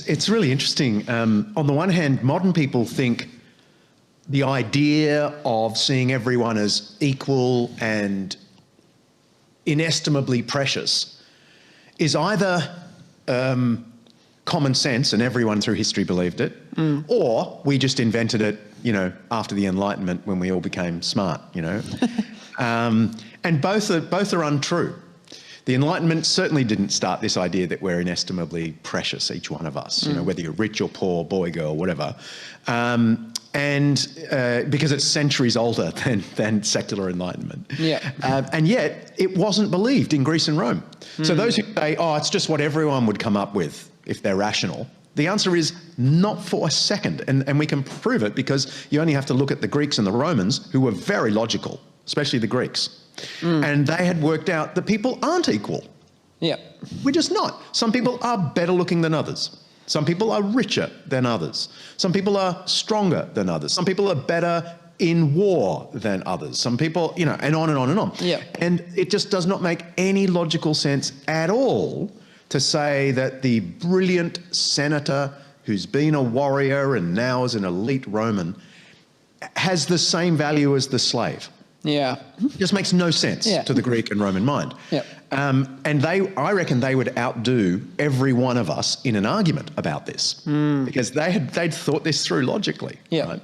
It's really interesting. On the one hand, modern people think the idea of seeing everyone as equal and inestimably precious is either common sense and everyone through history believed it, or we just invented it, after the Enlightenment when we all became smart, and both are untrue. The Enlightenment certainly didn't start this idea that we're inestimably precious, each one of us, whether you're rich or poor, boy, girl, whatever. Because it's centuries older than secular Enlightenment. Yeah. And yet it wasn't believed in Greece and Rome. So those who say, it's just what everyone would come up with if they're rational, the answer is not for a second. And we can prove it because you only have to look at the Greeks and the Romans, who were very logical, especially the Greeks. And they had worked out that people aren't equal. Yeah. We're just not. Some people are better looking than others. Some people are richer than others. Some people are stronger than others. Some people are better in war than others. Some people, and on and on and on. Yeah. And it just does not make any logical sense at all to say that the brilliant senator who's been a warrior and now is an elite Roman has the same value as the slave. Yeah. It just makes no sense to the Greek and Roman mind. Yeah. And I reckon they would outdo every one of us in an argument about this because they'd thought this through logically. Yeah.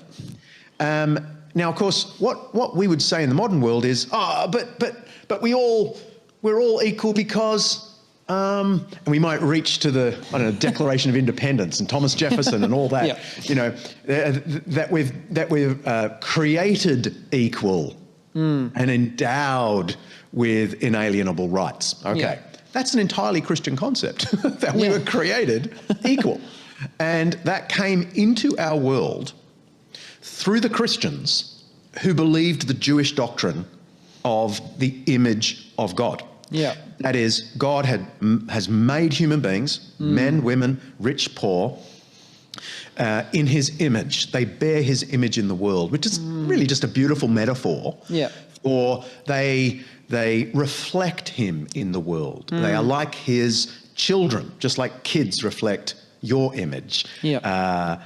Right? Now, of course, what we would say in the modern world is, but we're all equal because, and we might reach to the Declaration of Independence and Thomas Jefferson and all that. That we've created equal. And endowed with inalienable rights. Okay, that's an entirely Christian concept, that we were created equal. And that came into our world through the Christians who believed the Jewish doctrine of the image of God. Yeah. That is, God has made human beings, men, women, rich, poor, in his image. They bear his image in the world, which is really just a beautiful metaphor. Yeah. Or they reflect him in the world. They are like his children, just like kids reflect your image. Yeah.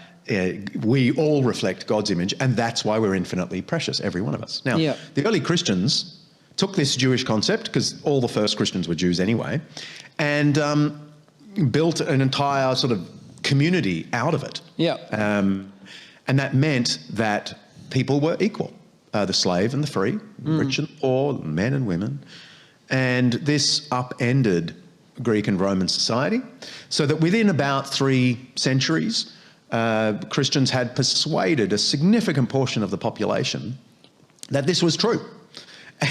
We all reflect God's image, and that's why we're infinitely precious, every one of us. Now, the early Christians took this Jewish concept, because all the first Christians were Jews anyway, and built an entire sort of community out of it. Yeah. And that meant that people were equal, the slave and the free, rich and poor, men and women. And this upended Greek and Roman society, so that within about 3 centuries, Christians had persuaded a significant portion of the population that this was true.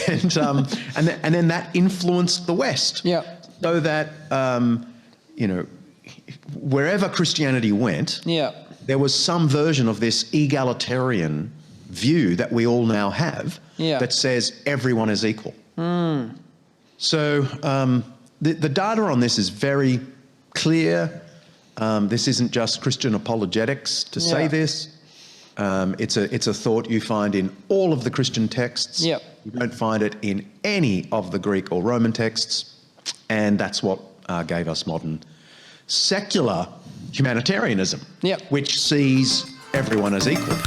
And then that influenced the West. Yeah. So that, wherever Christianity went, there was some version of this egalitarian view that we all now have that says everyone is equal. So the data on this is very clear. This isn't just Christian apologetics to say this. It's a thought you find in all of the Christian texts. Yep. You don't find it in any of the Greek or Roman texts. And that's what gave us modern secular humanitarianism, which sees everyone as equal.